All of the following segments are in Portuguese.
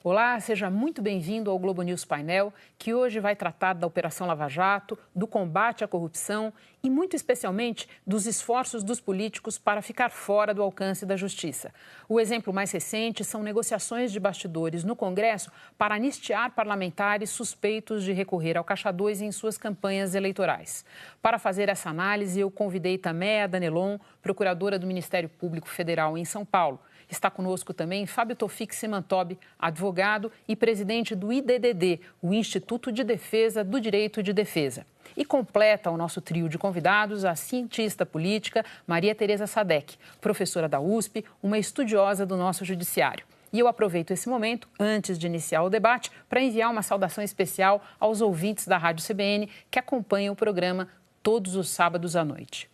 Olá, seja muito bem-vindo ao Globo News Painel, que hoje vai tratar da Operação Lava Jato, do combate à corrupção e, muito especialmente, dos esforços dos políticos para ficar fora do alcance da justiça. O exemplo mais recente são negociações de bastidores no Congresso para anistiar parlamentares suspeitos de recorrer ao Caixa 2 em suas campanhas eleitorais. Para fazer essa análise, eu convidei Taméa Danelon, procuradora do Ministério Público Federal em São Paulo. Está conosco também Fábio Tofik Semantob, advogado e presidente do IDDD, o Instituto de Defesa do Direito de Defesa. E completa o nosso trio de convidados a cientista política Maria Tereza Sadek, professora da USP, uma estudiosa do nosso judiciário. E eu aproveito esse momento, antes de iniciar o debate, para enviar uma saudação especial aos ouvintes da Rádio CBN que acompanham o programa todos os sábados à noite.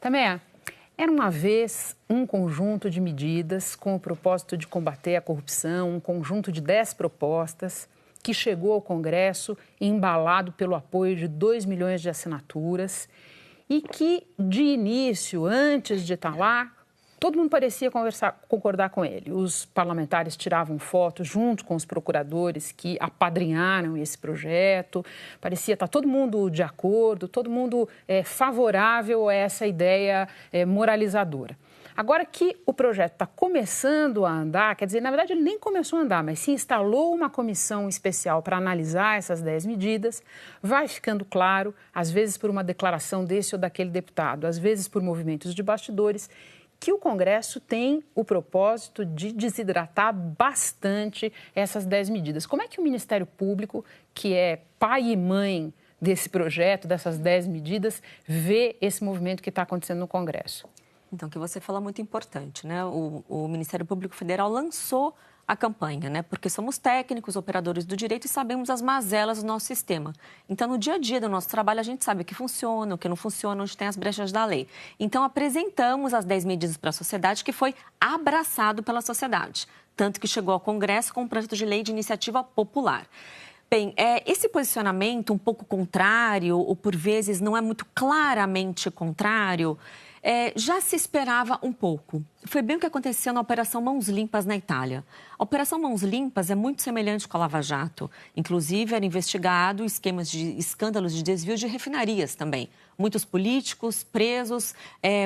Taméa, era uma vez um conjunto de medidas com o propósito de combater a corrupção, um conjunto de 10 propostas que chegou ao Congresso embalado pelo apoio de 2 milhões de assinaturas e que, de início, antes de estar lá, todo mundo parecia concordar com ele. Os parlamentares tiravam fotos junto com os procuradores que apadrinharam esse projeto. Parecia estar todo mundo de acordo, todo mundo favorável a essa ideia moralizadora. Agora que o projeto está começando a andar, quer dizer, na verdade ele nem começou a andar, mas se instalou uma comissão especial para analisar essas 10 medidas, vai ficando claro, às vezes por uma declaração desse ou daquele deputado, às vezes por movimentos de bastidores, que o Congresso tem o propósito de desidratar bastante essas 10 medidas. Como é que o Ministério Público, que é pai e mãe desse projeto, dessas 10 medidas, vê esse movimento que está acontecendo no Congresso? Então, o que você fala é muito importante, né? O Ministério Público Federal lançou a campanha, né? Porque somos técnicos, operadores do direito e sabemos as mazelas do nosso sistema. Então, no dia a dia do nosso trabalho, a gente sabe o que funciona, o que não funciona, onde tem as brechas da lei. Então, apresentamos as 10 medidas para a sociedade, que foi abraçado pela sociedade. Tanto que chegou ao Congresso com um projeto de lei de iniciativa popular. Bem, esse posicionamento um pouco contrário, ou por vezes não é muito claramente contrário, já se esperava um pouco. Foi bem o que aconteceu na Operação Mãos Limpas na Itália. A Operação Mãos Limpas é muito semelhante com a Lava Jato. Inclusive, era investigado escândalos de desvio de refinarias também. Muitos políticos presos,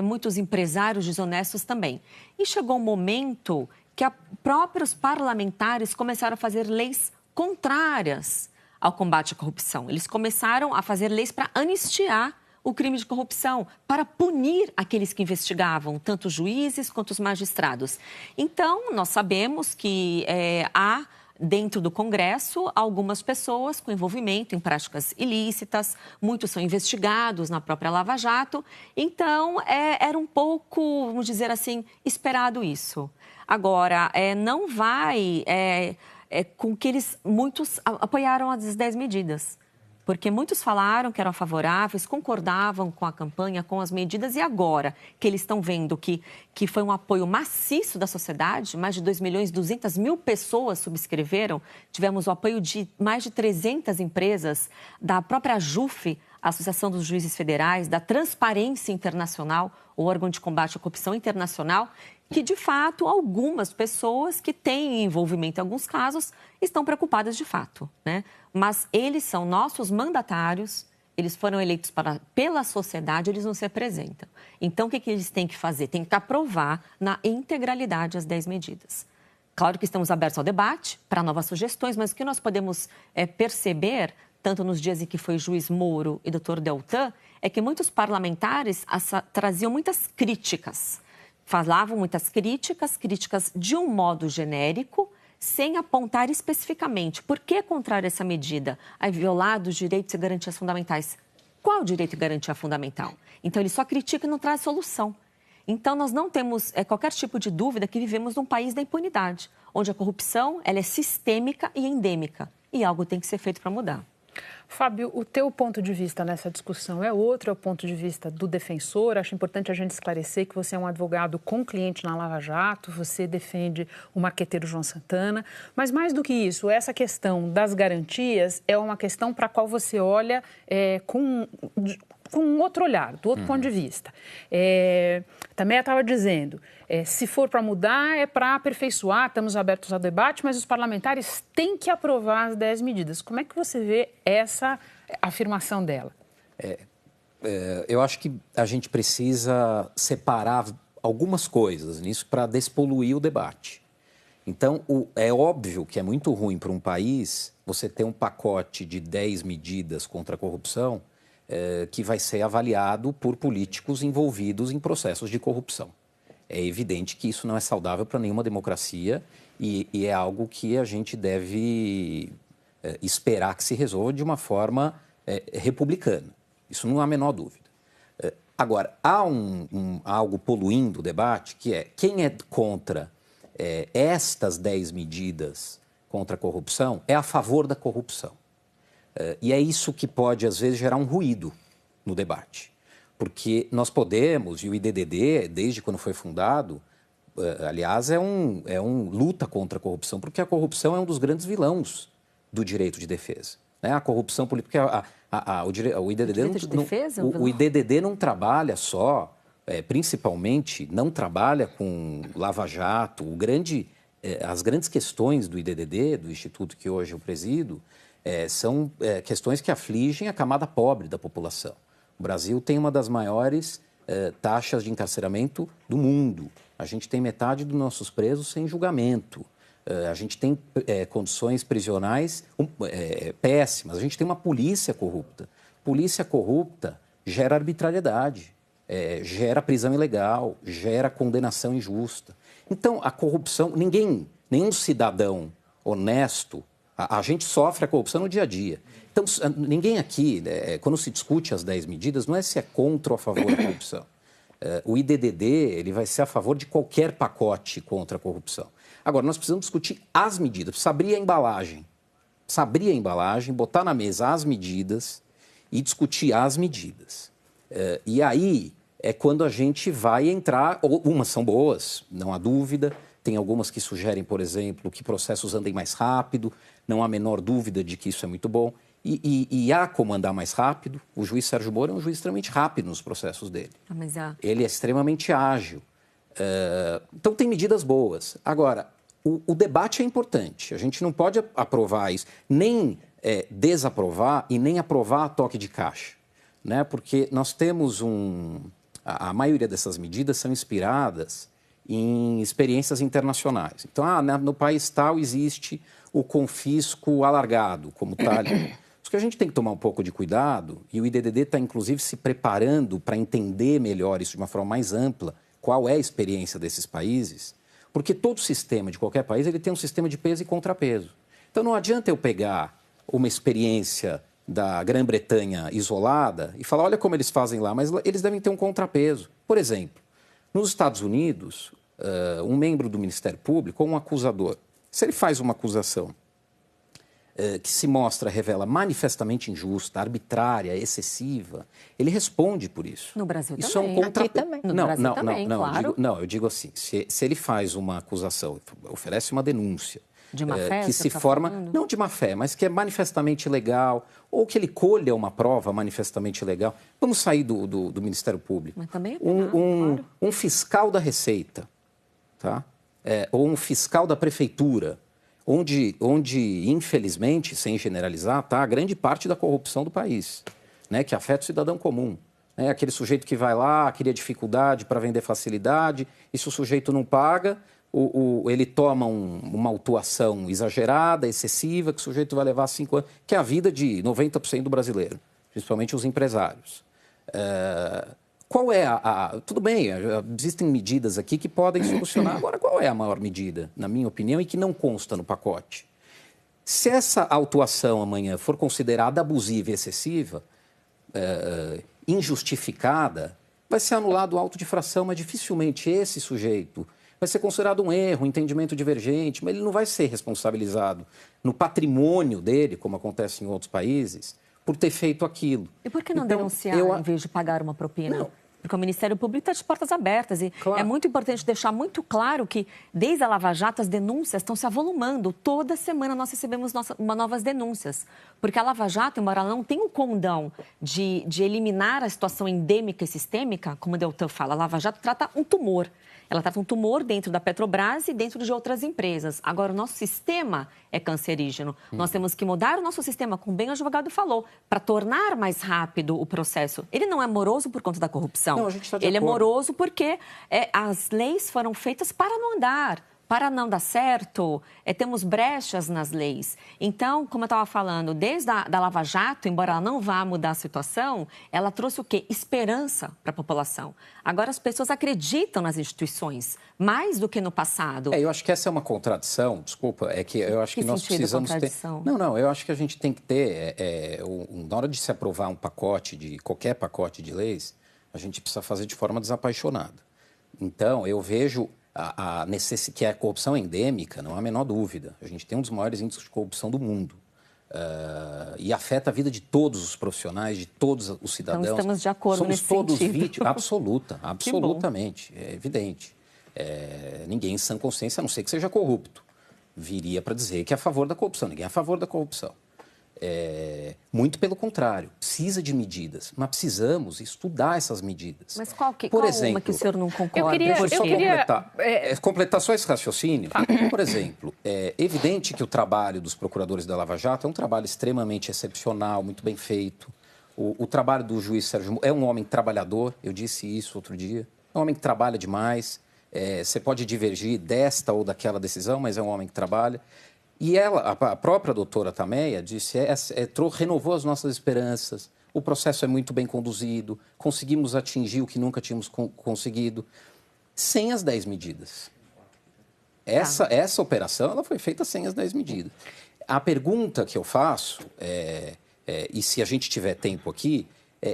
muitos empresários desonestos também. E chegou um momento que próprios parlamentares começaram a fazer leis contrárias ao combate à corrupção. Eles começaram a fazer leis para anistiar o crime de corrupção, para punir aqueles que investigavam, tanto os juízes quanto os magistrados. Então, nós sabemos que há, dentro do Congresso, algumas pessoas com envolvimento em práticas ilícitas, muitos são investigados na própria Lava Jato. Então, era um pouco, vamos dizer assim, esperado isso. Agora, não vai com que muitos apoiaram as 10 medidas. Porque muitos falaram que eram favoráveis, concordavam com a campanha, com as medidas, e agora que eles estão vendo que foi um apoio maciço da sociedade, mais de 2.200.000 pessoas subscreveram, tivemos o apoio de mais de 300 empresas, da própria AJUF, a Associação dos Juízes Federais, da Transparência Internacional, o órgão de combate à corrupção internacional, que, de fato, algumas pessoas que têm envolvimento em alguns casos estão preocupadas de fato, né? Mas eles são nossos mandatários, eles foram eleitos pela sociedade, eles não se apresentam. Então, o que eles têm que fazer? Tem que aprovar na integralidade as 10 medidas. Claro que estamos abertos ao debate, para novas sugestões, mas o que nós podemos perceber, tanto nos dias em que foi juiz Moro e doutor Deltan, é que muitos parlamentares traziam muitas críticas. Falavam muitas críticas de um modo genérico, sem apontar especificamente por que contrário a essa medida. Aí violado os direitos e garantias fundamentais. Qual direito e garantia fundamental? Então, ele só critica e não traz solução. Então, nós não temos qualquer tipo de dúvida que vivemos num país da impunidade, onde a corrupção ela é sistêmica e endêmica. E algo tem que ser feito para mudar. Fábio, o teu ponto de vista nessa discussão é outro, é o ponto de vista do defensor. Acho importante a gente esclarecer que você é um advogado com cliente na Lava Jato, você defende o marqueteiro João Santana, mas mais do que isso, essa questão das garantias é uma questão para a qual você olha com um outro olhar, do outro ponto de vista. Também estava dizendo, se for para mudar, é para aperfeiçoar, estamos abertos ao debate, mas os parlamentares têm que aprovar as 10 medidas. Como é que você vê essa afirmação dela? Eu acho que a gente precisa separar algumas coisas nisso para despoluir o debate. Então, é óbvio que é muito ruim para um país você ter um pacote de 10 medidas contra a corrupção que vai ser avaliado por políticos envolvidos em processos de corrupção. É evidente que isso não é saudável para nenhuma democracia e é algo que a gente deve esperar que se resolva de uma forma republicana. Isso não há a menor dúvida. Agora, há algo poluindo o debate, que é quem é contra estas 10 medidas contra a corrupção é a favor da corrupção. E é isso que pode, às vezes, gerar um ruído no debate. Porque nós podemos, e o IDDD, desde quando foi fundado, aliás, é um luta contra a corrupção, porque a corrupção é um dos grandes vilões do direito de defesa. Né? A corrupção política, o IDDD não trabalha só, principalmente, não trabalha com Lava-Jato. As grandes questões do IDDD, do instituto que hoje eu presido, são questões que afligem a camada pobre da população. O Brasil tem uma das maiores taxas de encarceramento do mundo. A gente tem metade dos nossos presos sem julgamento. A gente tem condições prisionais péssimas. A gente tem uma polícia corrupta. Polícia corrupta gera arbitrariedade, gera prisão ilegal, gera condenação injusta. Então, a corrupção, nenhum cidadão honesto, a gente sofre a corrupção no dia a dia. Então, ninguém aqui, quando se discute as 10 medidas, não é se é contra ou a favor da corrupção. O IDDD ele vai ser a favor de qualquer pacote contra a corrupção. Agora, nós precisamos discutir as medidas, precisa abrir a embalagem. Precisa abrir a embalagem, botar na mesa as medidas e discutir as medidas. E aí é quando a gente vai entrar, umas são boas, não há dúvida, tem algumas que sugerem, por exemplo, que processos andem mais rápido, não há a menor dúvida de que isso é muito bom. E há como andar mais rápido. O juiz Sérgio Moro é um juiz extremamente rápido nos processos dele. Ele é extremamente ágil. Então, tem medidas boas. Agora, o debate é importante. A gente não pode aprovar isso, nem desaprovar e nem aprovar a toque de caixa. Né? Porque nós temos a maioria dessas medidas são inspiradas em experiências internacionais. Então, no país tal existe o confisco alargado, como está ali. Isso que a gente tem que tomar um pouco de cuidado, e o IDDD está, inclusive, se preparando para entender melhor isso de uma forma mais ampla, qual é a experiência desses países, porque todo sistema de qualquer país ele tem um sistema de peso e contrapeso. Então, não adianta eu pegar uma experiência da Grã-Bretanha isolada e falar, olha como eles fazem lá, mas eles devem ter um contrapeso. Por exemplo, nos Estados Unidos, um membro do Ministério Público ou um acusador, se ele faz uma acusação que se revela manifestamente injusta, arbitrária, excessiva, ele responde por isso. No Brasil isso também. É um Aqui também. No Brasil também, claro. Eu digo assim, se ele faz uma acusação, oferece uma denúncia, de má fé, que se forma, não de má fé, mas que é manifestamente legal, ou que ele colha uma prova manifestamente legal. Vamos sair do Ministério Público. Mas também é penal, claro. Um fiscal da Receita, tá? Ou um fiscal da Prefeitura, onde, infelizmente, sem generalizar, está a grande parte da corrupção do país, né, que afeta o cidadão comum. Né, aquele sujeito que vai lá, cria dificuldade para vender facilidade, e se o sujeito não paga, ele toma uma autuação exagerada, excessiva, que o sujeito vai levar 5 anos, que é a vida de 90% do brasileiro, principalmente os empresários. Qual é Tudo bem, existem medidas aqui que podem solucionar. Agora, qual é a maior medida, na minha opinião, e que não consta no pacote? Se essa autuação amanhã for considerada abusiva e excessiva, injustificada, vai ser anulado o auto de infração, mas dificilmente esse sujeito vai ser considerado um erro, um entendimento divergente, mas ele não vai ser responsabilizado no patrimônio dele, como acontece em outros países, por ter feito aquilo. E por que não denunciar em vez de pagar uma propina? Não, porque o Ministério Público está de portas abertas. E claro. É muito importante deixar muito claro que, desde a Lava Jato, as denúncias estão se avolumando. Toda semana nós recebemos novas denúncias. Porque a Lava Jato, embora ela não tenha o condão de eliminar a situação endêmica e sistêmica, como o Deltan fala, a Lava Jato trata um tumor. Ela trata um tumor dentro da Petrobras e dentro de outras empresas. Agora, o nosso sistema é cancerígeno. Nós temos que mudar o nosso sistema, como bem o advogado falou, para tornar mais rápido o processo. Ele não é moroso por conta da corrupção. Não, a gente tá de Ele acordo. é moroso porque as leis foram feitas para não andar. Para não dar certo, temos brechas nas leis. Então, como eu estava falando, desde a Lava Jato, embora ela não vá mudar a situação, ela trouxe o quê? Esperança para a população. Agora as pessoas acreditam nas instituições, mais do que no passado. Eu acho que essa é uma contradição, desculpa, é que eu acho que nós precisamos ter... Não, eu acho que a gente tem que ter, na hora de se aprovar um pacote, qualquer pacote de leis, a gente precisa fazer de forma desapaixonada. Então, eu vejo... que a corrupção é endêmica, não há a menor dúvida. A gente tem um dos maiores índices de corrupção do mundo. E afeta a vida de todos os profissionais, de todos os cidadãos. Então, estamos de acordo nesse sentido. Somos todos vítimas, absolutamente, é evidente. Ninguém em sã consciência, a não ser que seja corrupto, viria para dizer que é a favor da corrupção. Ninguém é a favor da corrupção. Muito pelo contrário, precisa de medidas, mas precisamos estudar essas medidas. Mas qual exemplo, uma que o senhor não concorda? Eu queria completar só esse raciocínio. Por exemplo, é evidente que o trabalho dos procuradores da Lava Jato é um trabalho extremamente excepcional, muito bem feito. O trabalho do juiz Sérgio Moro é um homem trabalhador, eu disse isso outro dia, é um homem que trabalha demais, você pode divergir desta ou daquela decisão, mas é um homem que trabalha. E a própria doutora Tameia disse, renovou as nossas esperanças, o processo é muito bem conduzido, conseguimos atingir o que nunca tínhamos conseguido, sem as 10 medidas. Essa operação ela foi feita sem as 10 medidas. A pergunta que eu faço, e se a gente tiver tempo aqui,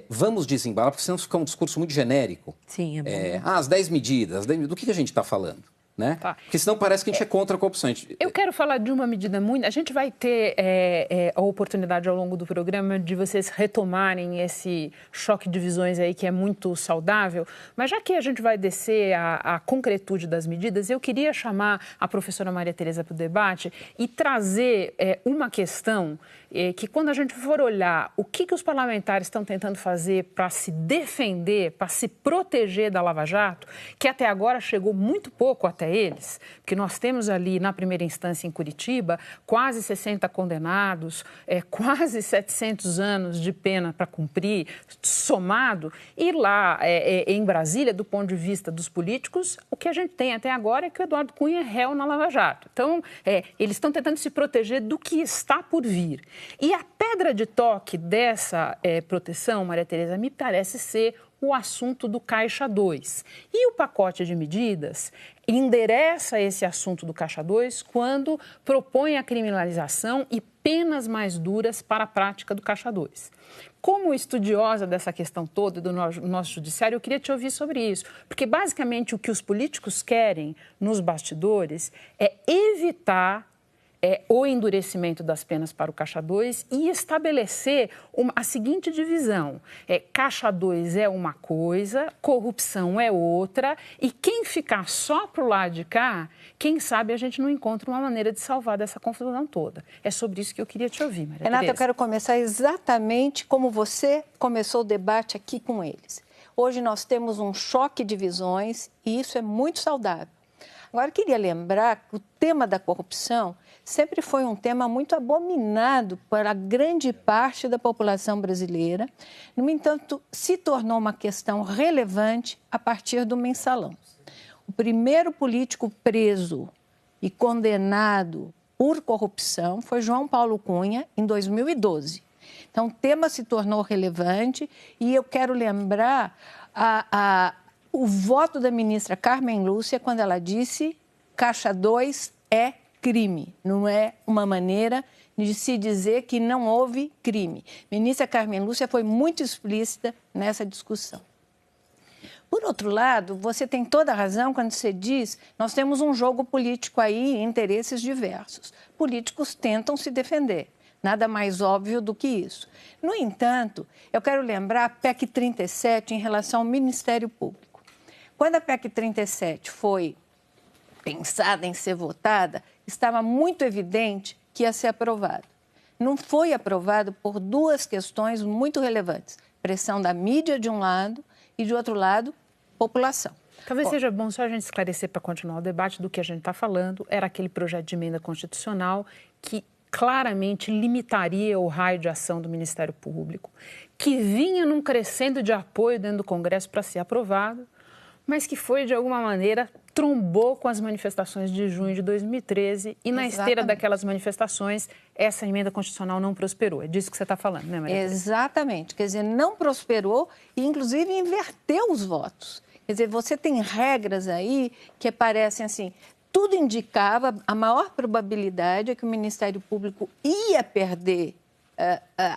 vamos desembalar, porque senão fica um discurso muito genérico. Sim, é bom. As 10 medidas, do que a gente está falando? Né? Tá. Porque senão parece que a gente é contra a corrupção. Eu quero falar de uma medida muito... A gente vai ter a oportunidade ao longo do programa de vocês retomarem esse choque de visões aí que é muito saudável, mas já que a gente vai descer a concretude das medidas, eu queria chamar a professora Maria Tereza para o debate e trazer uma questão que quando a gente for olhar o que os parlamentares estão tentando fazer para se defender, para se proteger da Lava Jato, que até agora chegou muito pouco até eles, porque nós temos ali na primeira instância em Curitiba quase 60 condenados, quase 700 anos de pena para cumprir, somado, e lá em Brasília, do ponto de vista dos políticos, o que a gente tem até agora é que o Eduardo Cunha é réu na Lava Jato. Então, eles estão tentando se proteger do que está por vir. E a pedra de toque dessa proteção, Maria Tereza, me parece ser o assunto do Caixa 2. E o pacote de medidas endereça esse assunto do Caixa 2 quando propõe a criminalização e penas mais duras para a prática do Caixa 2. Como estudiosa dessa questão toda do nosso judiciário, eu queria te ouvir sobre isso, porque basicamente o que os políticos querem nos bastidores é evitar o endurecimento das penas para o Caixa 2 e estabelecer a seguinte divisão. Caixa 2 é uma coisa, corrupção é outra, e quem ficar só para o lado de cá, quem sabe a gente não encontra uma maneira de salvar dessa confusão toda. É sobre isso que eu queria te ouvir, Maria Renata, Tereza. eu quero começar exatamente como você começou o debate aqui com eles. Hoje nós temos um choque de visões e isso é muito saudável. Agora, eu queria lembrar que o tema da corrupção sempre foi um tema muito abominado para grande parte da população brasileira. No entanto, se tornou uma questão relevante a partir do Mensalão. O primeiro político preso e condenado por corrupção foi João Paulo Cunha, em 2012. Então, o tema se tornou relevante e eu quero lembrar o voto da ministra Carmen Lúcia quando ela disse Caixa 2 é crime, não é uma maneira de se dizer que não houve crime. A ministra Carmen Lúcia foi muito explícita nessa discussão. Por outro lado, você tem toda a razão quando você diz nós temos um jogo político aí, interesses diversos. Políticos tentam se defender. Nada mais óbvio do que isso. No entanto, eu quero lembrar a PEC 37 em relação ao Ministério Público. Quando a PEC 37 foi pensada em ser votada, estava muito evidente que ia ser aprovado. Não foi aprovado por duas questões muito relevantes. Pressão da mídia, de um lado, e, de outro lado, população. Talvez seja bom só a gente esclarecer para continuar o debate do que a gente está falando. Era aquele projeto de emenda constitucional que claramente limitaria o raio de ação do Ministério Público, que vinha num crescendo de apoio dentro do Congresso para ser aprovado, mas que foi, de alguma maneira, trombou com as manifestações de junho de 2013 e na esteira daquelas manifestações, essa emenda constitucional não prosperou. É disso que você está falando, né, Maria Tereza? Exatamente. Quer dizer, não prosperou e, inclusive, inverteu os votos. Quer dizer, você tem regras aí que parecem assim... Tudo indicava, a maior probabilidade é que o Ministério Público ia perder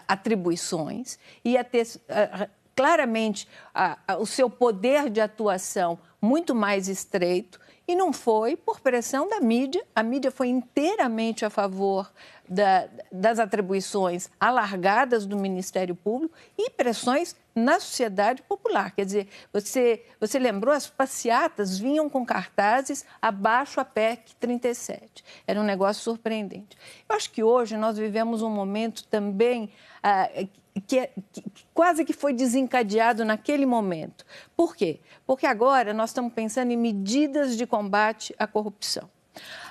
atribuições, ia ter claramente o seu poder de atuação muito mais estreito, e não foi por pressão da mídia. A mídia foi inteiramente a favor das atribuições alargadas do Ministério Público e pressões na sociedade popular. Quer dizer, você lembrou, as passeatas vinham com cartazes abaixo a PEC 37. Era um negócio surpreendente. Eu acho que hoje nós vivemos um momento também que quase que foi desencadeado naquele momento. Por quê? Porque agora nós estamos pensando em medidas de combate à corrupção.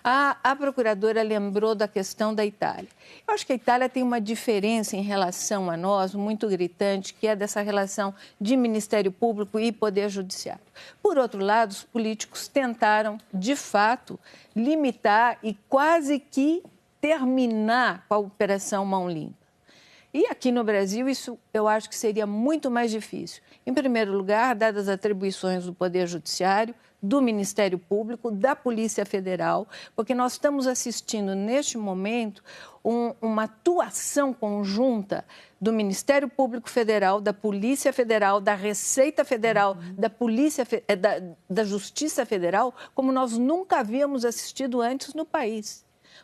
A procuradora lembrou da questão da Itália. Eu acho que a Itália tem uma diferença em relação a nós muito gritante, que é dessa relação de Ministério Público e Poder Judiciário. Por outro lado, os políticos tentaram, de fato, limitar e quase que terminar com a Operação Mão Limpa. E aqui no Brasil, isso eu acho que seria muito mais difícil. Em primeiro lugar, dadas as atribuições do Poder Judiciário, do Ministério Público, da Polícia Federal, porque nós estamos assistindo, neste momento, uma atuação conjunta do Ministério Público Federal, da Polícia Federal, da Receita Federal, da Justiça Federal, como nós nunca havíamos assistido antes no país.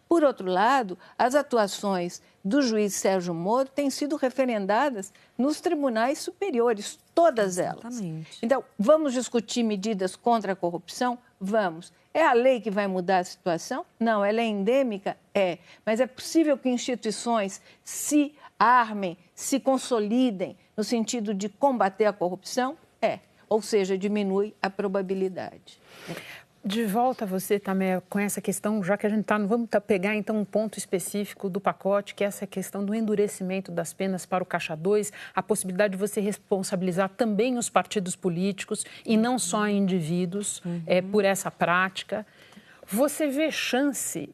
Por outro lado, as atuações do juiz Sérgio Moro têm sido referendadas nos tribunais superiores, todas elas. Então, vamos discutir medidas contra a corrupção? Vamos. É a lei que vai mudar a situação? Não. Ela é endêmica? É. Mas é possível que instituições se armem, se consolidem no sentido de combater a corrupção? É. Ou seja, diminui a probabilidade. De volta a você também com essa questão, já que a gente está, vamos pegar então um ponto específico do pacote, que é essa questão do endurecimento das penas para o Caixa 2, a possibilidade de você responsabilizar também os partidos políticos e não só indivíduos por essa prática. Você vê chance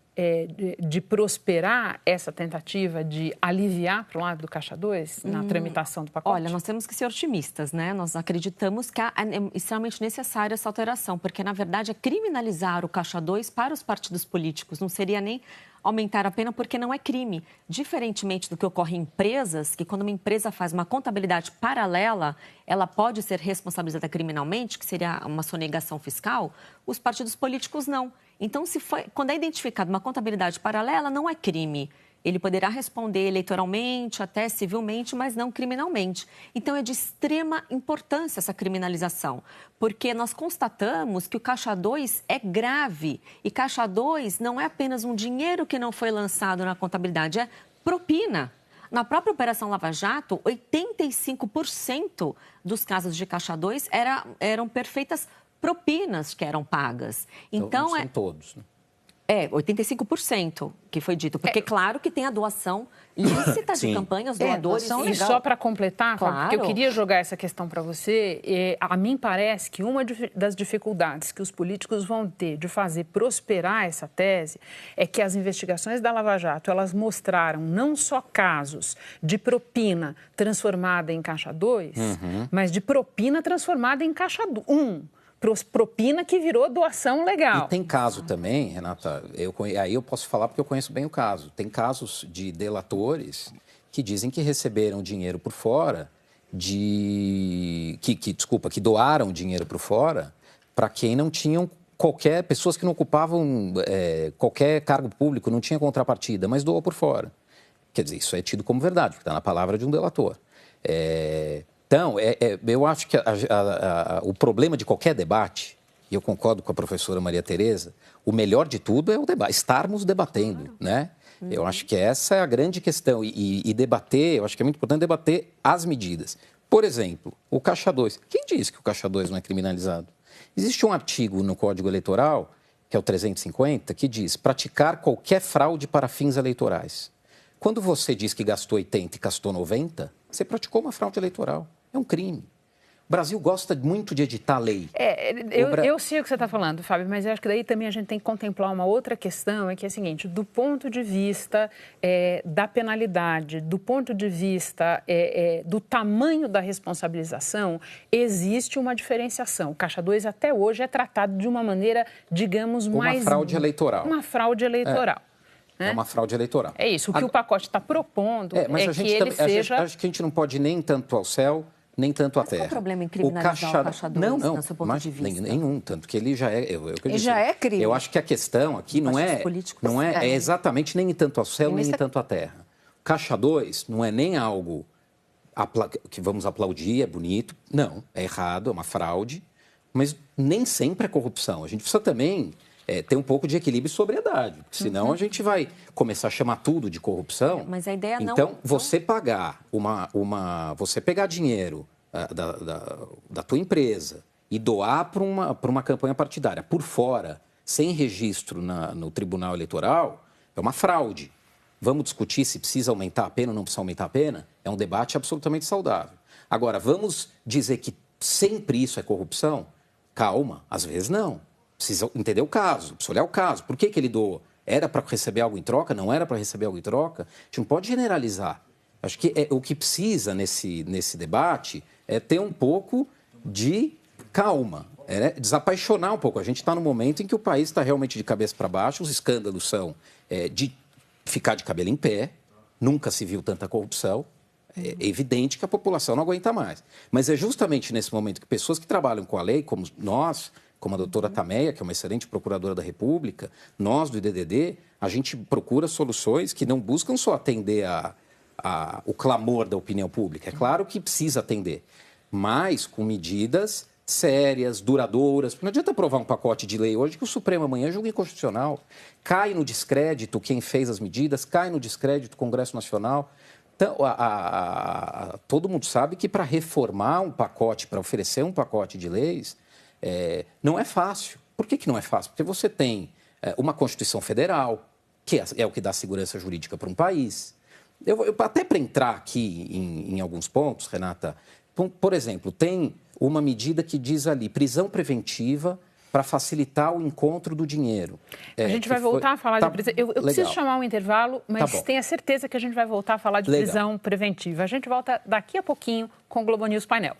de prosperar essa tentativa de aliviar para o lado do Caixa 2 na tramitação do pacote? Olha, nós temos que ser otimistas, né? Nós acreditamos que é extremamente necessária essa alteração, porque, na verdade, é criminalizar o Caixa 2 para os partidos políticos. Não seria nem aumentar a pena, porque não é crime. Diferentemente do que ocorre em empresas, que quando uma empresa faz uma contabilidade paralela, ela pode ser responsabilizada criminalmente, que seria uma sonegação fiscal, os partidos políticos não. Então, quando é identificada uma contabilidade paralela, não é crime. Ele poderá responder eleitoralmente, até civilmente, mas não criminalmente. Então, é de extrema importância essa criminalização, porque nós constatamos que o Caixa 2 é grave. E Caixa 2 não é apenas um dinheiro que não foi lançado na contabilidade, é propina. Na própria Operação Lava Jato, 85% dos casos de Caixa 2 eram perfeitas propinas que eram pagas. Então são todos, né? 85% que foi dito. Porque, claro, que tem a doação lícita de campanhas, doadores. E só para completar, claro. Porque eu queria jogar essa questão para você, a mim parece que uma das dificuldades que os políticos vão ter de fazer prosperar essa tese é que as investigações da Lava Jato, elas mostraram não só casos de propina transformada em Caixa 2, mas de propina transformada em Caixa 1. Propina que virou doação legal. E tem caso também, Renata, aí eu posso falar porque eu conheço bem o caso. Tem casos de delatores que dizem que receberam dinheiro por fora, que doaram dinheiro por fora para quem não tinham pessoas que não ocupavam qualquer cargo público, não tinha contrapartida, mas doou por fora. Quer dizer, isso é tido como verdade, porque está na palavra de um delator. Então, eu acho que o problema de qualquer debate, e eu concordo com a professora Maria Tereza, o melhor de tudo é o debate, estarmos debatendo, né? Eu acho que essa é a grande questão. E debater, eu acho que é muito importante debater as medidas. Por exemplo, o Caixa 2. Quem disse que o Caixa 2 não é criminalizado? Existe um artigo no Código Eleitoral, que é o 350, que diz praticar qualquer fraude para fins eleitorais. Quando você diz que gastou 80 e gastou 90, você praticou uma fraude eleitoral. É um crime. O Brasil gosta muito de editar lei. Eu sei o que você está falando, Fábio, mas eu acho que daí também a gente tem que contemplar uma outra questão, que é a seguinte, do ponto de vista da penalidade, do ponto de vista do tamanho da responsabilização, existe uma diferenciação. O Caixa 2 até hoje é tratado de uma maneira, digamos, mais... Uma fraude eleitoral. Uma fraude eleitoral. É uma fraude eleitoral. É isso, o que o pacote está propondo mas que ele seja... Acho que a gente não pode ir nem tanto ao céu, nem tanto à terra. Qual o problema em criminalizar o Caixa 2, no seu ponto de vista? Nenhum, tanto que ele já é... Ele já é crime. Eu acho que a questão aqui não é exatamente nem tanto ao céu, nem tanto à terra. Caixa 2 não é nem algo que vamos aplaudir, é bonito. Não, é errado, é uma fraude, mas nem sempre é corrupção. A gente precisa também ter um pouco de equilíbrio e sobriedade, porque senão a gente vai começar a chamar tudo de corrupção. Mas a ideia não... Então, você pagar você pegar dinheiro da tua empresa e doar para uma campanha partidária por fora, sem registro no Tribunal Eleitoral, é uma fraude. Vamos discutir se precisa aumentar a pena ou não precisa aumentar a pena? É um debate absolutamente saudável. Agora, vamos dizer que sempre isso é corrupção? Calma, às vezes não. Precisa entender o caso, precisa olhar o caso. Por que ele doou? Era para receber algo em troca? Não era para receber algo em troca? A gente não pode generalizar. Acho que o que precisa nesse debate é ter um pouco de calma, desapaixonar um pouco. A gente está num momento em que o país está realmente de cabeça para baixo, os escândalos são de ficar de cabelo em pé, nunca se viu tanta corrupção. É evidente que a população não aguenta mais. Mas é justamente nesse momento que pessoas que trabalham com a lei, como nós, como a doutora Tameia, que é uma excelente procuradora da República, nós do IDDD, a gente procura soluções que não buscam só atender o clamor da opinião pública. É claro que precisa atender, mas com medidas sérias, duradouras. Porque não adianta aprovar um pacote de lei hoje que o Supremo amanhã julga inconstitucional. Cai no descrédito quem fez as medidas, cai no descrédito o Congresso Nacional. Então, todo mundo sabe que para reformar um pacote, para oferecer um pacote de leis, não é fácil. Por que não é fácil? Porque você tem uma Constituição Federal, que é o que dá segurança jurídica para um país. Até para entrar aqui em alguns pontos, Renata, por exemplo, tem uma medida que diz ali prisão preventiva para facilitar o encontro do dinheiro. A gente vai voltar a falar de prisão. Eu preciso chamar um intervalo, mas tenha certeza que a gente vai voltar a falar de prisão preventiva. A gente volta daqui a pouquinho com o Globo News Painel.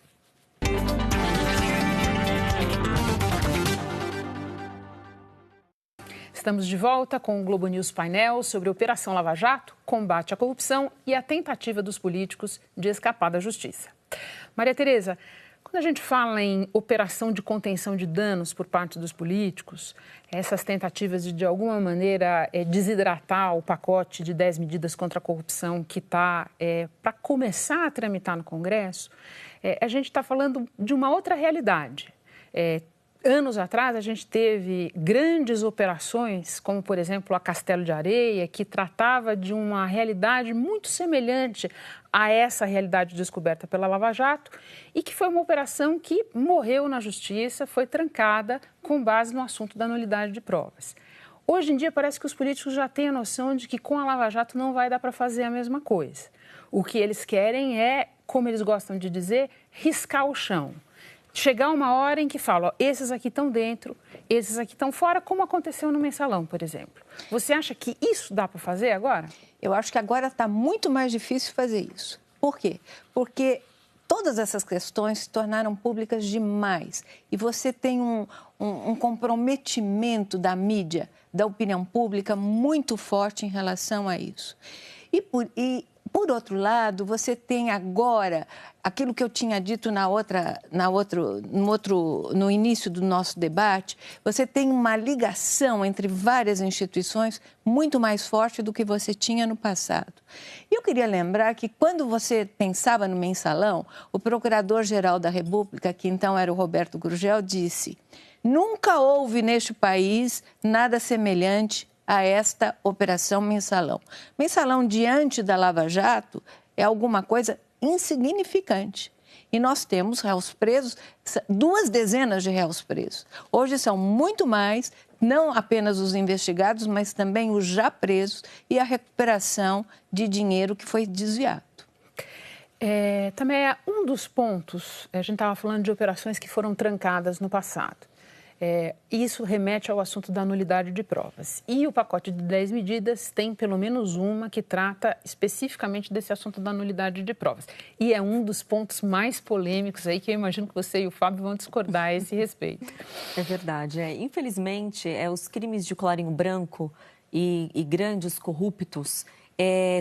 Estamos de volta com o Globo News Painel sobre a Operação Lava Jato, combate à corrupção e a tentativa dos políticos de escapar da justiça. Maria Tereza, quando a gente fala em operação de contenção de danos por parte dos políticos, essas tentativas de alguma maneira, desidratar o pacote de 10 medidas contra a corrupção que está para começar a tramitar no Congresso, a gente está falando de uma outra realidade. Anos atrás, a gente teve grandes operações, como, por exemplo, a Castelo de Areia, que tratava de uma realidade muito semelhante a essa realidade descoberta pela Lava Jato e que foi uma operação que morreu na justiça, foi trancada com base no assunto da nulidade de provas. Hoje em dia, parece que os políticos já têm a noção de que com a Lava Jato não vai dar para fazer a mesma coisa. O que eles querem é, como eles gostam de dizer, riscar o chão. Chegar uma hora em que fala, esses aqui estão dentro, esses aqui estão fora, como aconteceu no Mensalão, por exemplo. Você acha que isso dá para fazer agora? Eu acho que agora está muito mais difícil fazer isso. Por quê? Porque todas essas questões se tornaram públicas demais. E você tem um comprometimento da mídia, da opinião pública, muito forte em relação a isso. E Por outro lado, você tem agora aquilo que eu tinha dito no início do nosso debate, você tem uma ligação entre várias instituições muito mais forte do que você tinha no passado. E eu queria lembrar que quando você pensava no mensalão, o Procurador-Geral da República, que então era o Roberto Gurgel, disse: nunca houve neste país nada semelhante a esta operação mensalão. Mensalão diante da Lava Jato é alguma coisa insignificante. E nós temos réus presos, 2 dezenas de réus presos. Hoje são muito mais, não apenas os investigados, mas também os já presos e a recuperação de dinheiro que foi desviado. Também é um dos pontos, a gente estava falando de operações que foram trancadas no passado. Isso remete ao assunto da nulidade de provas. E o pacote de 10 medidas tem pelo menos uma que trata especificamente desse assunto da nulidade de provas. E é um dos pontos mais polêmicos aí que eu imagino que você e o Fábio vão discordar a esse respeito. É verdade. Infelizmente, os crimes de colarinho branco e grandes corruptos,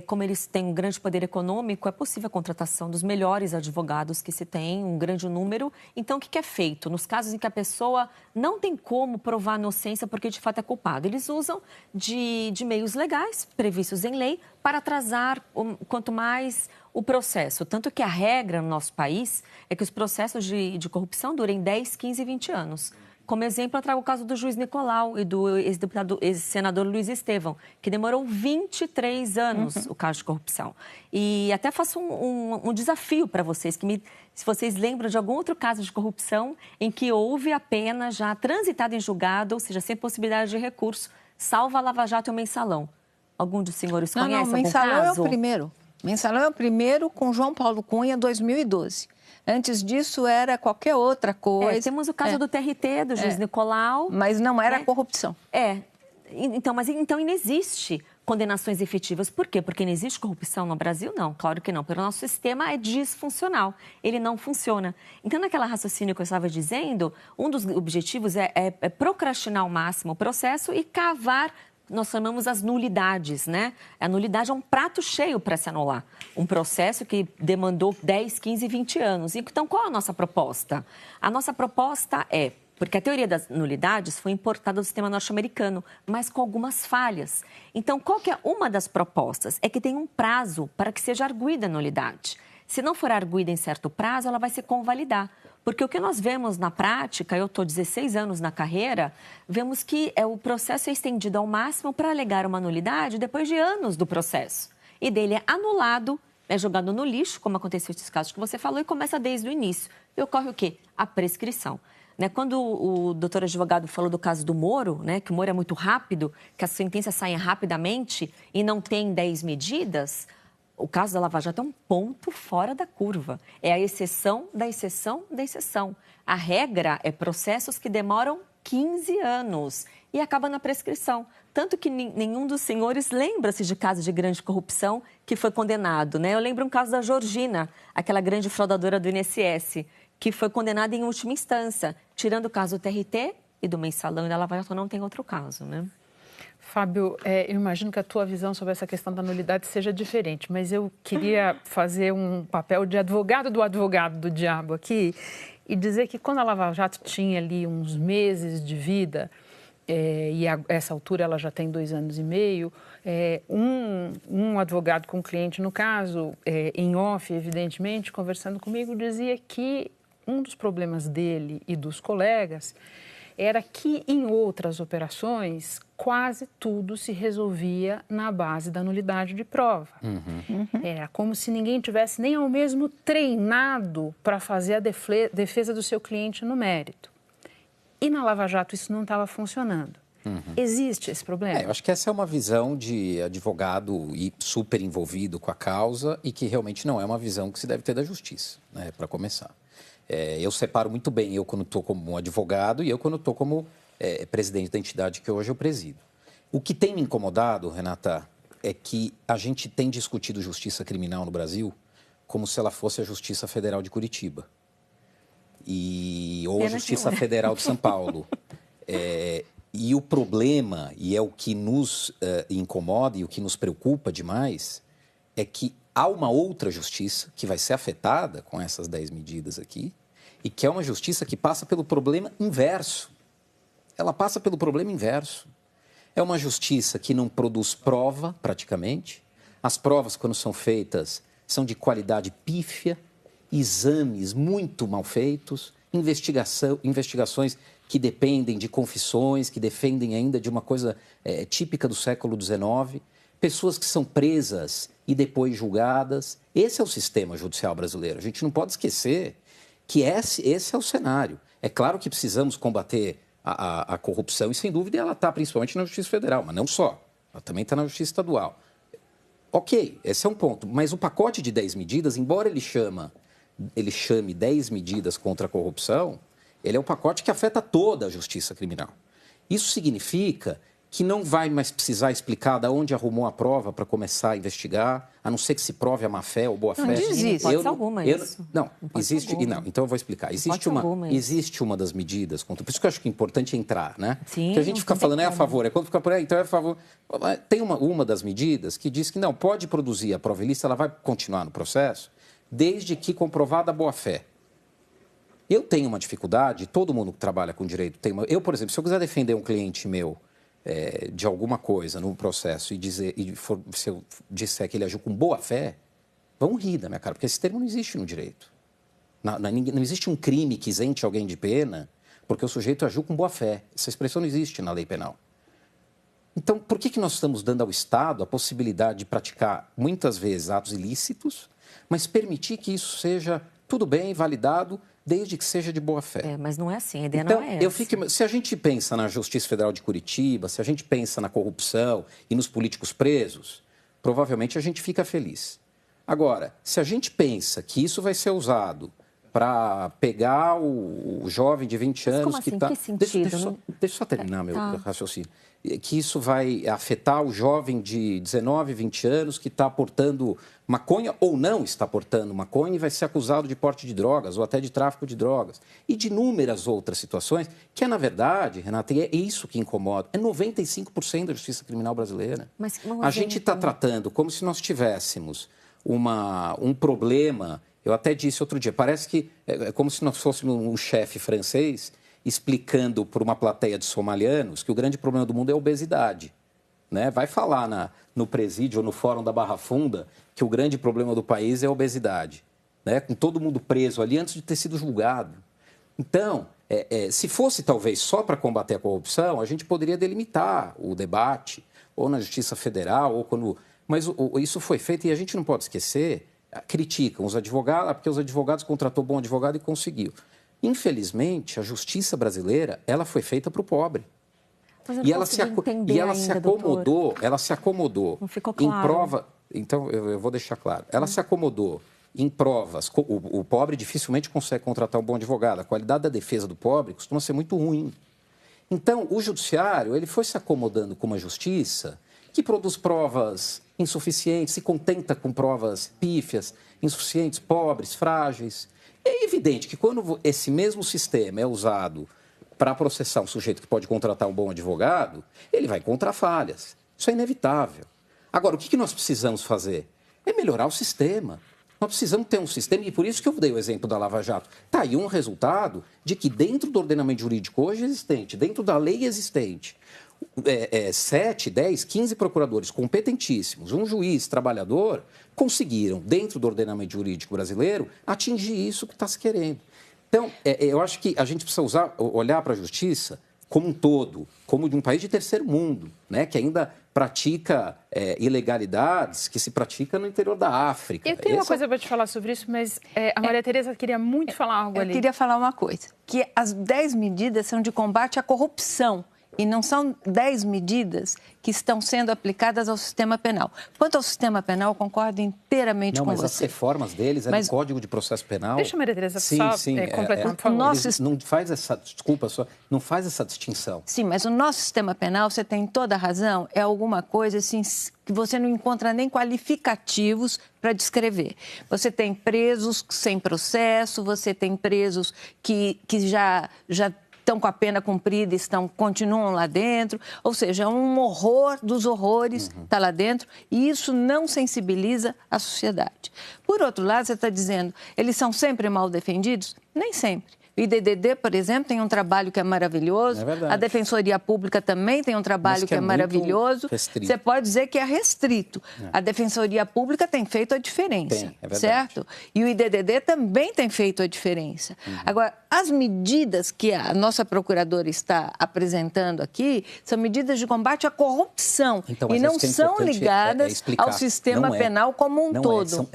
como eles têm um grande poder econômico, é possível a contratação dos melhores advogados que se tem, um grande número. Então, o que é feito? Nos casos em que a pessoa não tem como provar a inocência porque, de fato, é culpado, eles usam de meios legais, previstos em lei, para atrasar quanto mais o processo. Tanto que a regra no nosso país é que os processos de corrupção durem 10, 15, 20 anos. Como exemplo, eu trago o caso do juiz Nicolau e do ex-senador Luiz Estevão, que demorou 23 anos o caso de corrupção. E até faço um desafio para vocês, se vocês lembram de algum outro caso de corrupção em que houve a pena já transitada em julgado, ou seja, sem possibilidade de recurso, salvo a Lava Jato e o mensalão. Algum dos senhores conhece algum caso? Mensalão é o primeiro. Mensalão é o primeiro com João Paulo Cunha, 2012. Antes disso, era qualquer outra coisa. Temos o caso do TRT, do juiz Nicolau. Mas não era corrupção. Então não existe condenações efetivas. Por quê? Porque não existe corrupção no Brasil? Não, claro que não. Porque o nosso sistema é disfuncional. Ele não funciona. Então, naquela raciocínio que eu estava dizendo, um dos objetivos é procrastinar ao máximo o processo e cavar. Nós chamamos as nulidades, né? A nulidade é um prato cheio para se anular. Um processo que demandou 10, 15, 20 anos. Então, qual a nossa proposta? A nossa proposta porque a teoria das nulidades foi importada do sistema norte-americano, mas com algumas falhas. Então, qual que é uma das propostas? É que tem um prazo para que seja arguida a nulidade. Se não for arguida em certo prazo, ela vai se convalidar. Porque o que nós vemos na prática, eu estou 16 anos na carreira, vemos que o processo é estendido ao máximo para alegar uma nulidade depois de anos do processo. E dele é anulado, é jogado no lixo, como aconteceu nesses casos que você falou, e começa desde o início. E ocorre o quê? A prescrição. Quando o doutor advogado falou do caso do Moro, que o Moro é muito rápido, que as sentenças saem rapidamente e não tem 10 medidas... O caso da Lava Jato é um ponto fora da curva. É a exceção da exceção da exceção. A regra é processos que demoram 15 anos e acaba na prescrição. Tanto que nenhum dos senhores lembra-se de casos de grande corrupção que foi condenado. Eu lembro um caso da Georgina, aquela grande fraudadora do INSS, que foi condenada em última instância. Tirando o caso do TRT e do mensalão e da Lava Jato, não tem outro caso, Fábio, eu imagino que a tua visão sobre essa questão da nulidade seja diferente, mas eu queria fazer um papel de advogado do diabo aqui e dizer que quando a Lava Jato tinha ali uns meses de vida, e a essa altura ela já tem 2 anos e meio, um advogado com um cliente, no caso, em off, evidentemente, conversando comigo, dizia que um dos problemas dele e dos colegas era que, em outras operações, quase tudo se resolvia na base da nulidade de prova. Era como se ninguém tivesse nem ao mesmo treinado para fazer a defesa do seu cliente no mérito. E na Lava Jato isso não estava funcionando. Existe esse problema? Eu acho que essa é uma visão de advogado super envolvido com a causa e que realmente não é uma visão que se deve ter da justiça, para começar. Eu separo muito bem eu quando estou como advogado e eu quando estou como presidente da entidade que hoje eu presido. O que tem me incomodado, Renata, é que a gente tem discutido justiça criminal no Brasil como se ela fosse a Justiça Federal de Curitiba ou a Justiça Federal de São Paulo. E o problema, e é o que nos incomoda e o que nos preocupa demais, é que há uma outra justiça que vai ser afetada com essas 10 medidas aqui, e que é uma justiça que passa pelo problema inverso. Ela passa pelo problema inverso. É uma justiça que não produz prova, praticamente. As provas, quando são feitas, são de qualidade pífia, exames muito mal feitos, investigações que dependem de confissões, que defendem ainda de uma coisa típica do século XIX, pessoas que são presas e depois julgadas. Esse é o sistema judicial brasileiro. A gente não pode esquecer que esse é o cenário. É claro que precisamos combater a corrupção e, sem dúvida, ela está principalmente na Justiça Federal, mas não só. Ela também está na Justiça Estadual. Ok, esse é um ponto. Mas o pacote de 10 medidas, embora ele chame 10 medidas contra a corrupção, ele é um pacote que afeta toda a justiça criminal. Isso significa que não vai mais precisar explicar de onde arrumou a prova para começar a investigar, a não ser que se prove a má-fé ou boa-fé. Não existe. Pode ser alguma isso. Não, existe. Não, então eu vou explicar. Existe uma das medidas contra. Por isso que eu acho que é importante entrar, né? Sim, porque a gente fica falando é a favor, quando fica por aí, então é a favor. Tem uma das medidas que diz que não pode produzir a prova ilícita, ela vai continuar no processo, desde que comprovada a boa-fé. Eu tenho uma dificuldade, todo mundo que trabalha com direito tem uma. Eu, por exemplo, se eu quiser defender um cliente meu de alguma coisa no processo se eu disser que ele agiu com boa-fé, vão rir da minha cara, porque esse termo não existe no direito. Não existe um crime que isente alguém de pena porque o sujeito agiu com boa-fé. Essa expressão não existe na lei penal. Então, por que nós estamos dando ao Estado a possibilidade de praticar, muitas vezes, atos ilícitos, mas permitir que isso seja tudo bem, validado, desde que seja de boa-fé? Mas não é assim, a ideia então, não é essa. Se a gente pensa na Justiça Federal de Curitiba, se a gente pensa na corrupção e nos políticos presos, provavelmente a gente fica feliz. Agora, se a gente pensa que isso vai ser usado para pegar o jovem de 20 anos como assim? que está... Que sentido? Deixa eu só terminar meu raciocínio. Que isso vai afetar o jovem de 19, 20 anos que está portando maconha ou não está portando maconha e vai ser acusado de porte de drogas ou até de tráfico de drogas. E de inúmeras outras situações que na verdade, Renata, é isso que incomoda. É 95% da justiça criminal brasileira. Mas, a gente está tratando como se nós tivéssemos um problema. Eu até disse outro dia, parece que é como se nós fôssemos um chefe francês explicando para uma plateia de somalianos que o grande problema do mundo é a obesidade. Né? Vai falar no presídio ou no fórum da Barra Funda que o grande problema do país é a obesidade. Né? Com todo mundo preso ali antes de ter sido julgado. Então, se fosse talvez só para combater a corrupção, a gente poderia delimitar o debate, ou na Justiça Federal, ou quando... Mas isso foi feito e a gente não pode esquecer, criticam os advogados, porque os advogados contratou bom advogado e conseguiu. Infelizmente, a justiça brasileira, ela foi feita para o pobre. Mas eu ela se acomodou não ficou claro. Em prova. Então, eu vou deixar claro. Ela se acomodou em provas. O pobre dificilmente consegue contratar um bom advogado. A qualidade da defesa do pobre costuma ser muito ruim. Então, o judiciário, ele foi se acomodando com uma justiça que produz provas insuficientes, se contenta com provas pífias, insuficientes, pobres, frágeis. É evidente que quando esse mesmo sistema é usado para processar um sujeito que pode contratar um bom advogado, ele vai encontrar falhas. Isso é inevitável. Agora, o que nós precisamos fazer? É melhorar o sistema. Nós precisamos ter um sistema, e por isso que eu dei o exemplo da Lava Jato. Está aí um resultado de que dentro do ordenamento jurídico hoje existente, dentro da lei existente, 7, 10, 15 procuradores competentíssimos, um juiz trabalhador, conseguiram, dentro do ordenamento jurídico brasileiro, atingir isso que está se querendo. Então, eu acho que a gente precisa olhar para a justiça como um todo, como de um país de terceiro mundo, né, que ainda pratica ilegalidades que se pratica no interior da África. Eu tenho uma coisa para te falar sobre isso, mas a Maria Tereza queria muito falar algo ali. Eu queria falar uma coisa, que as 10 medidas são de combate à corrupção. E não são 10 medidas que estão sendo aplicadas ao sistema penal. Quanto ao sistema penal, eu concordo inteiramente com você. Não, mas as reformas deles no Código de Processo Penal... Deixa a Maria Tereza completar, por favor. Não faz essa... Desculpa, não faz essa distinção. Sim, mas o nosso sistema penal, você tem toda a razão, é alguma coisa assim que você não encontra nem qualificativos para descrever. Você tem presos sem processo, você tem presos que já estão com a pena cumprida, continuam lá dentro. Ou seja, é um horror dos horrores está lá dentro e isso não sensibiliza a sociedade. Por outro lado, você está dizendo, eles são sempre mal defendidos? Nem sempre. O IDDD, por exemplo, tem um trabalho que é maravilhoso. É verdade. A Defensoria Pública também tem um trabalho que é maravilhoso. Você pode dizer que é restrito. A Defensoria Pública tem feito a diferença, certo? E o IDDD também tem feito a diferença. Agora, as medidas que a nossa procuradora está apresentando aqui são medidas de combate à corrupção e não são ligadas ao sistema penal como um todo.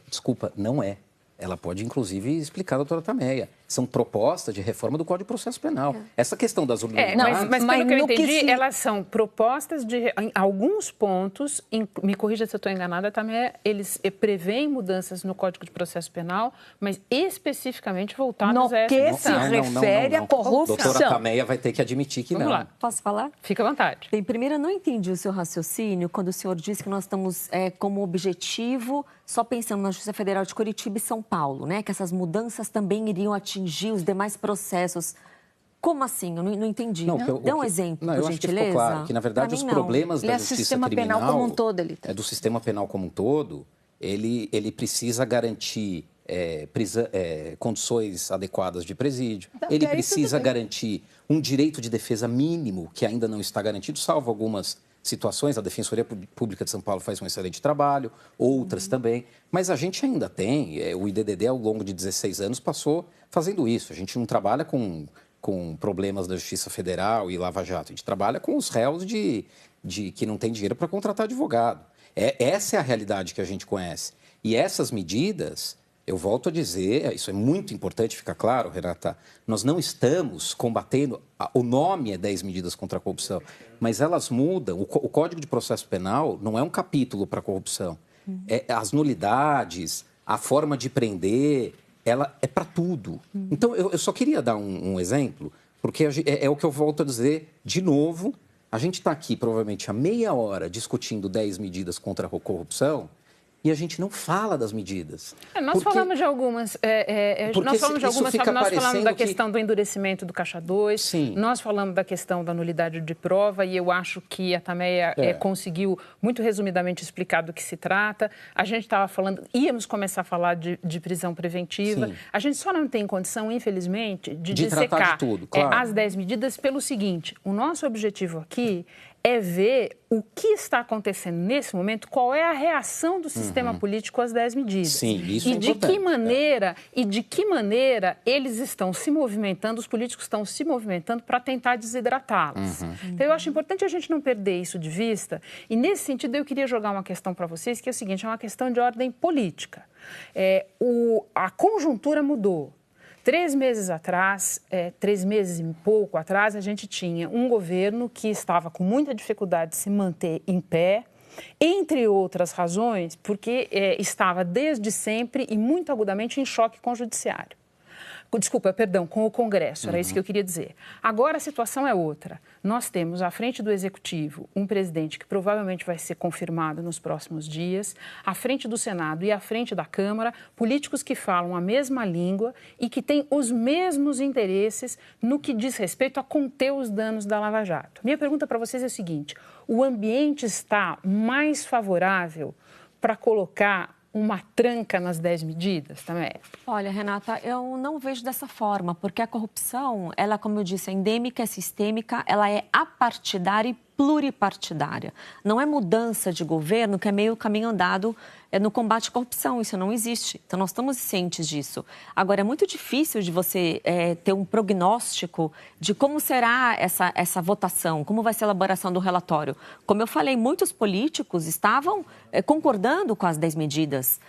Desculpa, não é. Ela pode, inclusive, explicar, doutora Tameia. São propostas de reforma do Código de Processo Penal. Essa questão das unanimidades... Mas pelo que eu entendi, elas são propostas de... Em alguns pontos, me corrija se eu estou enganada, Tameia, eles prevêem mudanças no Código de Processo Penal, mas especificamente voltadas a essa questão. No que se refere à corrupção. Doutora Tameia vai ter que admitir que Vamos lá. Posso falar? Fica à vontade. Bem, primeiro, eu não entendi o seu raciocínio quando o senhor disse que nós estamos como objetivo só pensando na Justiça Federal de Curitiba e São Paulo, né? Que essas mudanças também iriam atingir os demais processos. Como assim? Eu não entendi. Dê um exemplo, por gentileza. Eu acho que ficou claro que, na verdade, os problemas da justiça criminal... Penal como um todo, do sistema penal como um todo, ele precisa garantir condições adequadas de presídio. Ele precisa garantir um direito de defesa mínimo, que ainda não está garantido, salvo algumas situações. A Defensoria Pública de São Paulo faz um excelente trabalho, outras também. Mas a gente ainda tem, o IDDD ao longo de 16 anos passou fazendo isso. A gente não trabalha com problemas da Justiça Federal e Lava Jato. A gente trabalha com os réus que não têm dinheiro para contratar advogado. Essa é a realidade que a gente conhece. E essas medidas, eu volto a dizer, isso é muito importante ficar claro, Renata, nós não estamos combatendo, o nome é 10 medidas contra a corrupção, mas elas mudam. O Código de Processo Penal não é um capítulo para a corrupção. As nulidades, a forma de prender, ela é para tudo. Então, eu só queria dar um exemplo, porque é o que eu volto a dizer de novo. A gente está aqui, provavelmente, há meia hora discutindo 10 medidas contra a corrupção e a gente não fala das medidas. Nós falamos de algumas. Nós falamos da questão do endurecimento do Caixa 2. Sim. Nós falamos da questão da nulidade de prova e eu acho que a Tameia conseguiu, muito resumidamente, explicar do que se trata. A gente estava falando, íamos começar a falar de prisão preventiva. Sim. A gente só não tem condição, infelizmente, de dissecar de tudo, claro. As 10 medidas pelo seguinte: o nosso objetivo aqui é ver o que está acontecendo nesse momento, qual é a reação do sistema político às 10 medidas. Sim, isso e de que maneira eles estão se movimentando, os políticos estão se movimentando para tentar desidratá-los. Então, eu acho importante a gente não perder isso de vista. E, nesse sentido, eu queria jogar uma questão para vocês, que é o seguinte, é uma questão de ordem política. A conjuntura mudou. 3 meses atrás, 3 meses e pouco atrás, a gente tinha um governo que estava com muita dificuldade de se manter em pé, entre outras razões, porque estava desde sempre e muito agudamente em choque com o judiciário. Com o Congresso, era isso que eu queria dizer. Agora a situação é outra. Nós temos à frente do Executivo um presidente que provavelmente vai ser confirmado nos próximos dias, à frente do Senado e à frente da Câmara, políticos que falam a mesma língua e que têm os mesmos interesses no que diz respeito a conter os danos da Lava Jato. Minha pergunta para vocês é o seguinte: o ambiente está mais favorável para colocar uma tranca nas 10 medidas também? Olha, Renata, eu não vejo dessa forma, porque a corrupção, ela, como eu disse, é endêmica, é sistêmica, ela é apartidária e pluripartidária. Não é mudança de governo que é meio caminho andado no combate à corrupção, isso não existe. Então, nós estamos cientes disso. Agora, é muito difícil de você ter um prognóstico de como será essa votação, como vai ser a elaboração do relatório. Como eu falei, muitos políticos estavam concordando com as 10 medidas.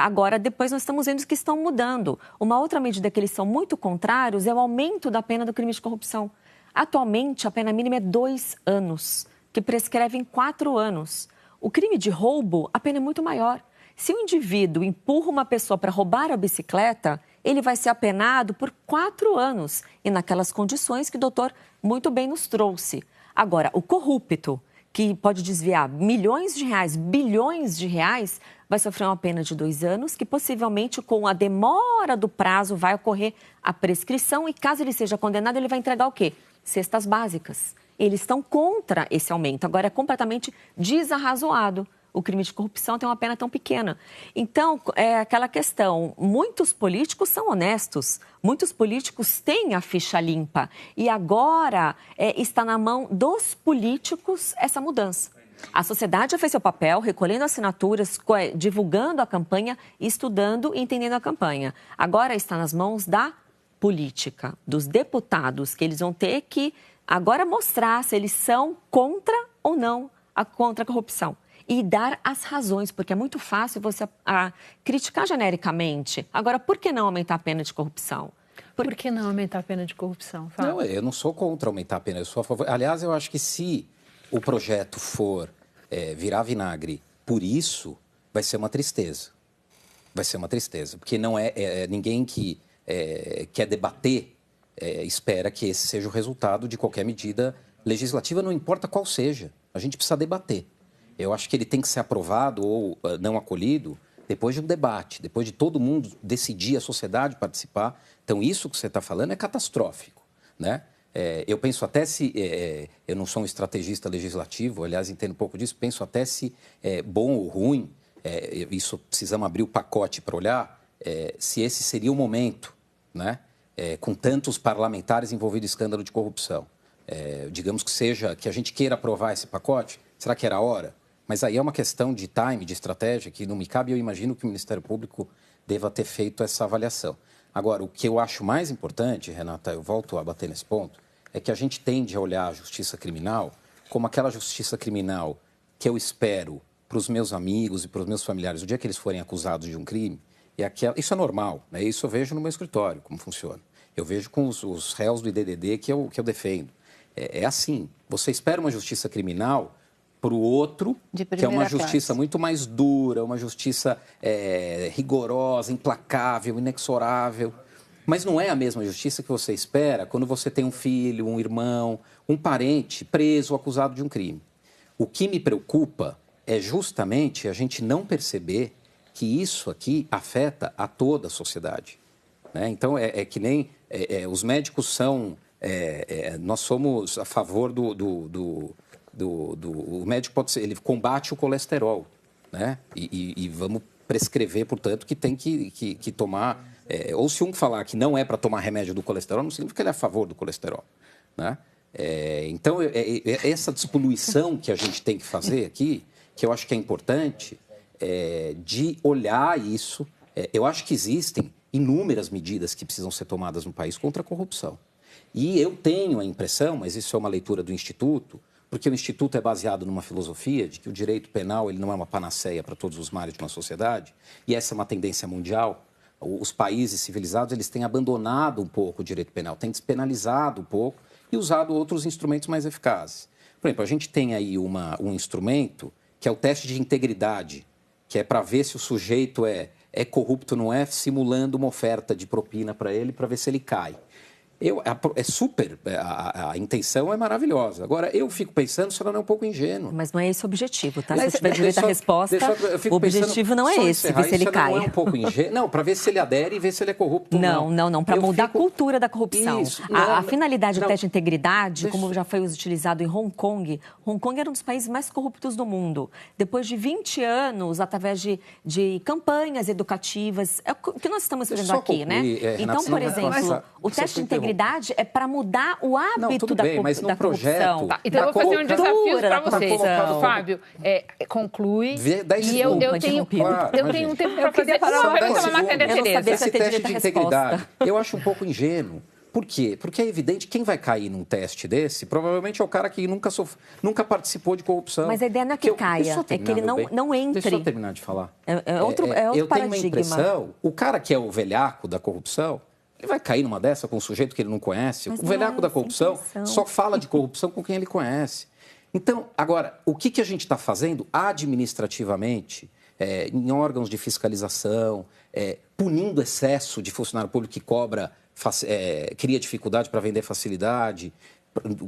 Agora, depois, nós estamos vendo que estão mudando. Uma outra medida que eles são muito contrários é o aumento da pena do crime de corrupção. Atualmente, a pena mínima é 2 anos, que prescreve em 4 anos. O crime de roubo, a pena é muito maior. Se o indivíduo empurra uma pessoa para roubar a bicicleta, ele vai ser apenado por 4 anos. E naquelas condições que o doutor muito bem nos trouxe. Agora, o corrupto, que pode desviar milhões de reais, bilhões de reais, vai sofrer uma pena de 2 anos, que possivelmente com a demora do prazo vai ocorrer a prescrição e caso ele seja condenado, ele vai entregar o quê? Cestas básicas. Eles estão contra esse aumento. Agora, é completamente desarrazoado o crime de corrupção tem uma pena tão pequena. Então, é aquela questão, muitos políticos são honestos, muitos políticos têm a ficha limpa e agora está na mão dos políticos essa mudança. A sociedade já fez seu papel, recolhendo assinaturas, divulgando a campanha, estudando e entendendo a campanha. Agora está nas mãos da política, dos deputados, que eles vão ter que agora mostrar se eles são contra ou não contra a corrupção. E dar as razões, porque é muito fácil você criticar genericamente. Agora, por que não aumentar a pena de corrupção? Por que não aumentar a pena de corrupção, Fábio? Não, eu não sou contra aumentar a pena, eu sou a favor. Aliás, eu acho que se o projeto for virar vinagre por isso, vai ser uma tristeza. Vai ser uma tristeza, porque não ninguém que quer debater espera que esse seja o resultado de qualquer medida legislativa, não importa qual seja. A gente precisa debater. Eu acho que ele tem que ser aprovado ou não acolhido depois de um debate, depois de todo mundo decidir, a sociedade participar. Então, isso que você está falando é catastrófico, né? Eu penso até se... eu não sou um estrategista legislativo, aliás, entendo um pouco disso, penso até se é bom ou ruim, isso precisamos abrir o pacote para olhar, se esse seria o momento, né? Com tantos parlamentares envolvidos em escândalo de corrupção. Digamos que a gente queira aprovar esse pacote, será que era a hora? Mas aí é uma questão de time, de estratégia, que não me cabe, eu imagino que o Ministério Público deva ter feito essa avaliação. Agora, o que eu acho mais importante, Renata, eu volto a bater nesse ponto, é que a gente tende a olhar a justiça criminal como aquela justiça criminal que eu espero para os meus amigos e para os meus familiares, o dia que eles forem acusados de um crime, isso é normal, né? Isso eu vejo no meu escritório, como funciona. Eu vejo com os réus do IDDD que eu defendo. É assim, você espera uma justiça criminal para o outro, que é uma justiça muito mais dura, uma justiça rigorosa, implacável, inexorável. Mas não é a mesma justiça que você espera quando você tem um filho, um irmão, um parente preso, acusado de um crime. O que me preocupa é justamente a gente não perceber que isso aqui afeta a toda a sociedade, né? Então, que nem os médicos são... nós somos a favor o médico pode ser, ele combate o colesterol, né? E vamos prescrever, portanto, que tem que tomar... ou se um falar que não é para tomar remédio do colesterol, não significa que ele é a favor do colesterol, né? Então, essa despoluição que a gente tem que fazer aqui, que eu acho que é importante, de olhar isso. Eu acho que existem inúmeras medidas que precisam ser tomadas no país contra a corrupção. E eu tenho a impressão, mas isso é uma leitura do Instituto, porque o Instituto é baseado numa filosofia de que o direito penal ele não é uma panaceia para todos os males de uma sociedade, e essa é uma tendência mundial. Os países civilizados eles têm abandonado um pouco o direito penal, têm despenalizado um pouco e usado outros instrumentos mais eficazes. Por exemplo, a gente tem aí um instrumento que é o teste de integridade, que é para ver se o sujeito é corrupto ou não é, simulando uma oferta de propina para ele, para ver se ele cai. A intenção é maravilhosa. Agora, eu fico pensando se ela não é um pouco ingênua. Mas não é esse o objetivo, tá? Se eu tiver direito à resposta, o objetivo não é esse, ver se ele cai. Não é um pouco ingênuo? Não, para ver se ele adere e ver se ele é corrupto ou não. Não, para mudar a cultura da corrupção. Isso, a finalidade do teste de integridade, como já foi utilizado em Hong Kong era um dos países mais corruptos do mundo. Depois de 20 anos, através de campanhas educativas, é o que nós estamos fazendo aqui, né? Então, por exemplo, o teste de integridade é para mudar o hábito da corrupção. Tá, então, eu vou fazer um desafio para vocês. Fábio, conclui. E eu tenho um tempo para fazer uma pergunta para Maria Tereza. Esse teste de integridade, eu acho um pouco ingênuo. Por quê? Porque é evidente que quem vai cair num teste desse, provavelmente é o cara que nunca participou de corrupção. Mas a ideia não é que caia, é que ele não entre. Deixa eu terminar de falar. É outro paradigma. Eu tenho uma impressão, o cara que é o velhaco da corrupção, ele vai cair numa dessa com um sujeito que ele não conhece? Mas o velhaco da corrupção só fala de corrupção com quem ele conhece. Então, agora, o que a gente está fazendo administrativamente, em órgãos de fiscalização, punindo excesso de funcionário público que cria dificuldade para vender facilidade,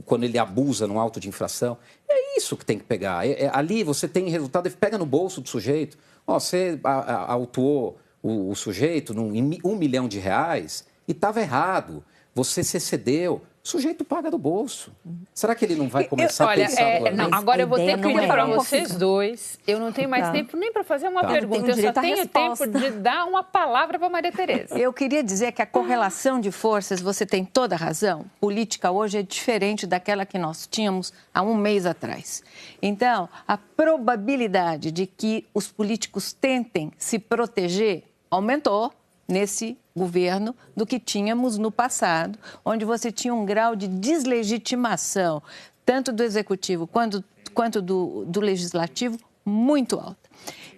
quando ele abusa num auto de infração? É isso que tem que pegar. Ali você tem resultado, pega no bolso do sujeito. Você autuou o sujeito em R$1 milhão e estava errado, você se excedeu. O sujeito paga do bolso. Será que ele não vai começar a pensar... Não, agora eu vou ter que pedir para vocês dois. Eu não tenho mais tempo nem para fazer uma pergunta. Eu só tenho tempo de dar uma palavra para Maria Tereza. Eu queria dizer que a correlação de forças, você tem toda a razão. Política hoje é diferente daquela que nós tínhamos há um mês atrás. Então, a probabilidade de que os políticos tentem se proteger aumentou nesse governo do que tínhamos no passado, onde você tinha um grau de deslegitimação, tanto do executivo quanto do legislativo, muito alto.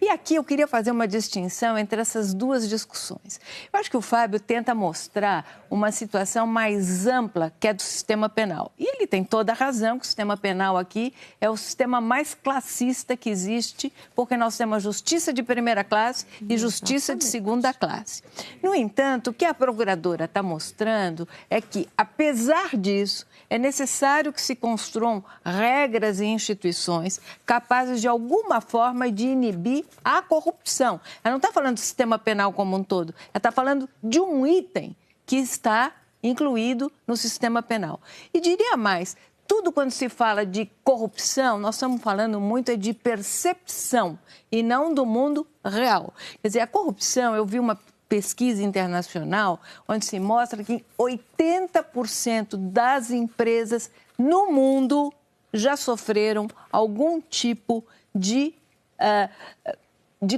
E aqui eu queria fazer uma distinção entre essas duas discussões. Eu acho que o Fábio tenta mostrar uma situação mais ampla, que é do sistema penal. E ele tem toda a razão que o sistema penal aqui é o sistema mais classista que existe, porque nós temos a justiça de primeira classe e justiça de segunda classe. No entanto, o que a procuradora está mostrando é que, apesar disso, é necessário que se construam regras e instituições capazes, de alguma forma, de inibir a corrupção. Ela não está falando do sistema penal como um todo, ela está falando de um item que está incluído no sistema penal. E diria mais, tudo quando se fala de corrupção, nós estamos falando muito de percepção e não do mundo real. Quer dizer, a corrupção, eu vi uma pesquisa internacional onde se mostra que 80% das empresas no mundo já sofreram algum tipo de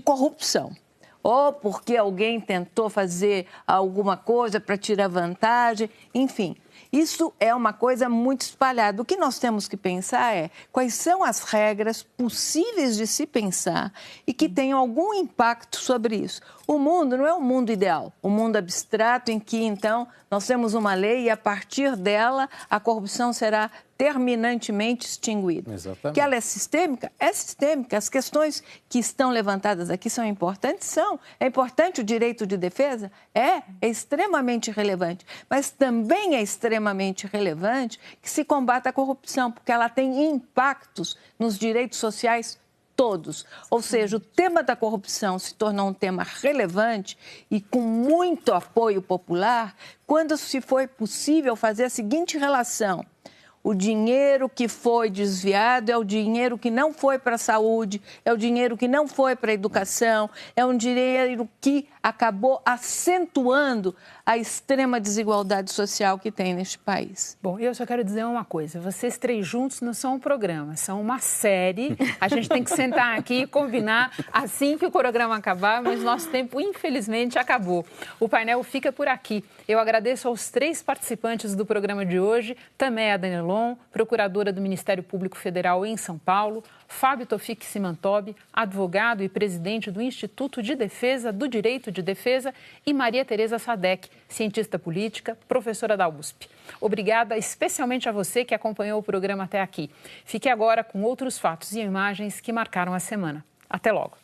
corrupção. Ou porque alguém tentou fazer alguma coisa para tirar vantagem, enfim. Isso é uma coisa muito espalhada. O que nós temos que pensar é quais são as regras possíveis de se pensar e que tenham algum impacto sobre isso. O mundo não é um mundo ideal, um mundo abstrato em que, então, nós temos uma lei e, a partir dela, a corrupção será terminantemente extinguida. Exatamente. Que ela é sistêmica? É sistêmica. As questões que estão levantadas aqui são importantes? São. É importante o direito de defesa? É extremamente relevante. Mas também é extremamente relevante que se combata a corrupção, porque ela tem impactos nos direitos sociais todos. Ou seja, o tema da corrupção se tornou um tema relevante e com muito apoio popular quando se foi possível fazer a seguinte relação: o dinheiro que foi desviado é o dinheiro que não foi para a saúde, é o dinheiro que não foi para a educação, é um dinheiro que acabou acentuando a extrema desigualdade social que tem neste país. Bom, eu só quero dizer uma coisa, vocês três juntos não são um programa, são uma série. A gente tem que sentar aqui e combinar assim que o programa acabar, mas nosso tempo, infelizmente, acabou. O painel fica por aqui. Eu agradeço aos três participantes do programa de hoje, Tameia Danelon, procuradora do Ministério Público Federal em São Paulo, Fábio Tofik Simantobi, advogado e presidente do Instituto de Defesa do Direito de Defesa, e Maria Tereza Sadek, cientista política, professora da USP. Obrigada especialmente a você que acompanhou o programa até aqui. Fique agora com outros fatos e imagens que marcaram a semana. Até logo.